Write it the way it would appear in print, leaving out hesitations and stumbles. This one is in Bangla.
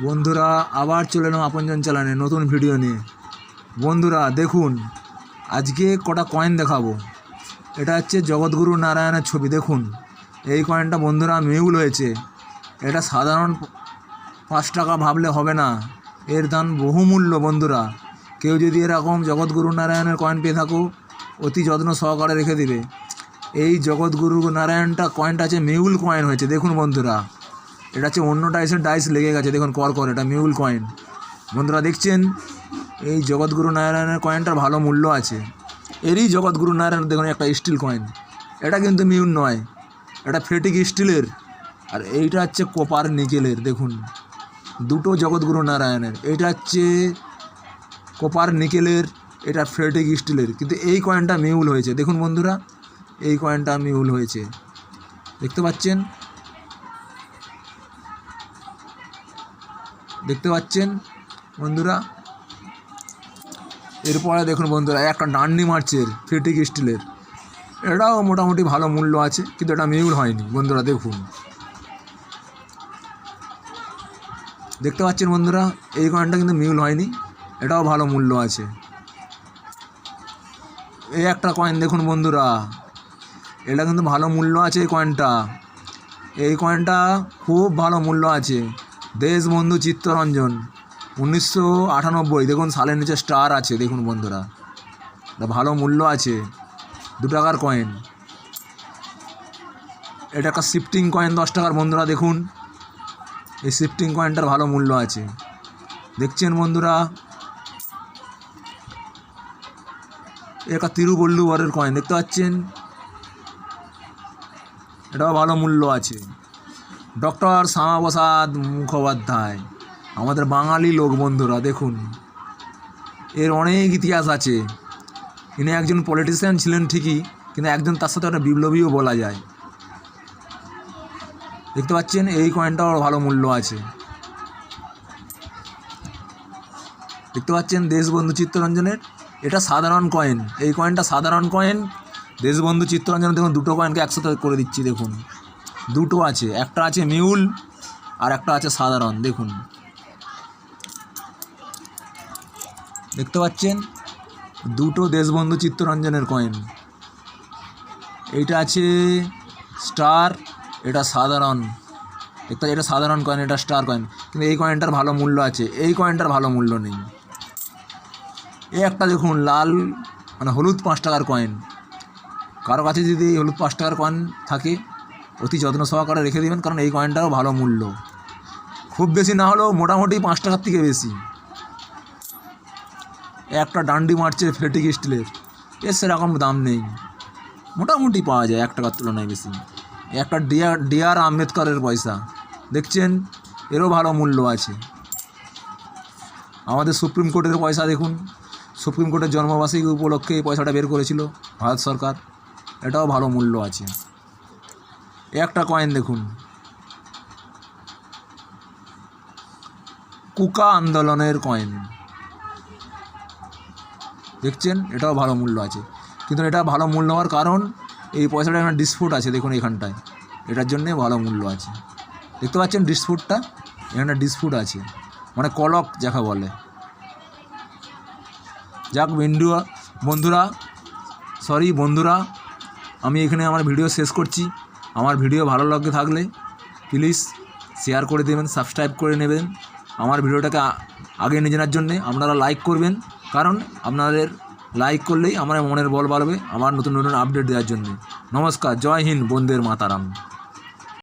বন্ধুরা আবার চলে এলাম আপনজন চ্যানেলে নতুন ভিডিও নিয়ে। বন্ধুরা দেখুন, আজকে কটা কয়েন দেখাবো। এটা হচ্ছে জগৎগুরু নারায়ণের ছবি। দেখুন এই কয়েনটা বন্ধুরা মিউল হয়েছে। এটা সাধারণ 5 টাকা ভাবলে হবে না, এর দাম বহুমূল্য। বন্ধুরা কেউ যদি এরকম জগৎগুরু নারায়ণের কয়েন পেয়ে থাকো, অতি যত্ন সহকারে রেখে দিবে। এই জগৎগুরু নারায়ণটা কয়েনটা আছে মিউল কয়েন হয়েছে। দেখুন বন্ধুরা, এটা হচ্ছে অন্য ডাইসের ডাইস লেগে গেছে, দেখুন কর, এটা মিউল কয়েন। বন্ধুরা দেখছেন, এই জগৎগুরু নারায়ণের কয়েনটার ভালো মূল্য আছে। এরই জগৎগুরু নারায়ণ দেখুন একটা স্টিল কয়েন, এটা কিন্তু মিউল নয়, এটা ফেটিক স্টিলের, আর এইটা হচ্ছে কপার নিকেলের। দেখুন দুটো জগৎগুরু নারায়ণের, এটা হচ্ছে কপার নিকেলের, এটা ফেটিক স্টিলের, কিন্তু এই কয়েনটা মিউল হয়েছে। দেখুন বন্ধুরা, এই কয়েনটা মিউল হয়েছে, দেখতে পাচ্ছেন বন্ধুরা। এরপরে দেখুন বন্ধুরা, একটা ডান্ডি মার্চের ফেটিক স্টিলের, এটাও মোটামুটি ভালো মূল্য আছে, কিন্তু এটা মিউল হয়নি। বন্ধুরা দেখুন, দেখতে পাচ্ছেন বন্ধুরা, এই কয়েনটা কিন্তু মিউল হয়নি, এটাও ভালো মূল্য আছে। এই একটা কয়েন দেখুন বন্ধুরা, এটা কিন্তু ভালো মূল্য আছে। এই কয়েনটা খুব ভালো মূল্য আছে। দেশবন্ধু চিত্তরঞ্জন 1998, দেখুন সালের নিচে স্টার আছে। দেখুন বন্ধুরা, এটা ভালো মূল্য আছে, 2 টাকার কয়েন। এটা একটা শিফটিং কয়েন 10 টাকার। বন্ধুরা দেখুন, এই শিফটিং কয়েনটার ভালো মূল্য আছে, দেখছেন বন্ধুরা। একটা তিরুবল্লুবরের কয়েন দেখতে পাচ্ছেন, এটাও ভালো মূল্য আছে। ডক্টর শ্যামাপ্রসাদ মুখোপাধ্যায়, আমাদের বাঙালি লোক। বন্ধুরা দেখুন, এর অনেক ইতিহাস আছে। ইনি একজন পলিটিশিয়ান ছিলেন ঠিকই, কিন্তু একজন তার সাথে একটা বিপ্লবীও বলা যায়। দেখতে পাচ্ছেন, এই কয়েনটাও ভালো মূল্য আছে। দেখতে পাচ্ছেন দেশবন্ধু চিত্তরঞ্জনের, এটা সাধারণ কয়েন। এই কয়েনটা সাধারণ কয়েন, দেশবন্ধু চিত্তরঞ্জন। দেখুন দুটো কয়েনকে একসাথে করে দিচ্ছি। দেখুন দুটো আছে, একটা আছে মিউল আর একটা আছে সাধারণ। দেখুন দেখতে পাচ্ছেন, দুটো দেশবন্ধু চিত্তরঞ্জনের কয়েন। এইটা আছে স্টার, এটা সাধারণ। এটা সাধারণ কয়েন, এটা স্টার কয়েন, কিন্তু এই কয়েনটার ভালো মূল্য আছে, এই কয়েনটার ভালো মূল্য নেই। এই একটা দেখুন লাল, মানে হলুদ 5 টাকার কয়েন। কারো কাছে যদি হলুদ 5 টাকার কয়েন থাকে, অতি যত্ন সহকারে রেখে দেবেন, কারণ এই কয়েনটারও ভালো মূল্য। খুব বেশি না হলেও মোটামুটি 5 টাকার থেকে বেশি। একটা ডান্ডি মার্চের ফেটিক স্টিলের, এর সেরকম দাম নেই, মোটামুটি পাওয়া যায় 1 টাকার তুলনায় বেশি। একটা ডিআর আম্বেদকরের পয়সা দেখছেন, এরও ভালো মূল্য আছে। আমাদের সুপ্রিম কোর্টের পয়সা দেখুন, সুপ্রিম কোর্টের জন্মবার্ষিকী উপলক্ষে এই পয়সাটা বের করেছিল ভারত সরকার, এটাও ভালো মূল্য আছে। একটা কয়েন দেখুন, কুকা আন্দোলনের কয়েন, দেখছেন, এটাও ভালো মূল্য আছে। কিন্তু এটা ভালো মূল্য হওয়ার কারণ, এই পয়সাটা একটা ডিসপুট আছে। দেখুন এখানটায়, এটার জন্যে ভালো মূল্য আছে। দেখতে পাচ্ছেন ডিসপুটটা, এখানে ডিসপুট আছে, মানে কলক যাকে বলে। যাক বন্ধুরা, আমি এখানে আমার ভিডিও শেষ করছি। আমার ভিডিও ভালো লাগে থাকলে প্লিজ শেয়ার করে দেবেন, সাবস্ক্রাইব করে নেবেন। আমার ভিডিওটাকে আগে নিয়ে যাওয়ার জন্যে আপনারা লাইক করবেন, কারণ আপনাদের লাইক করলেই আমার মনের বল বাড়বে আমার নতুন নতুন আপডেট দেওয়ার জন্য। নমস্কার, জয় হিন্দ, বন্দের মাতারাম।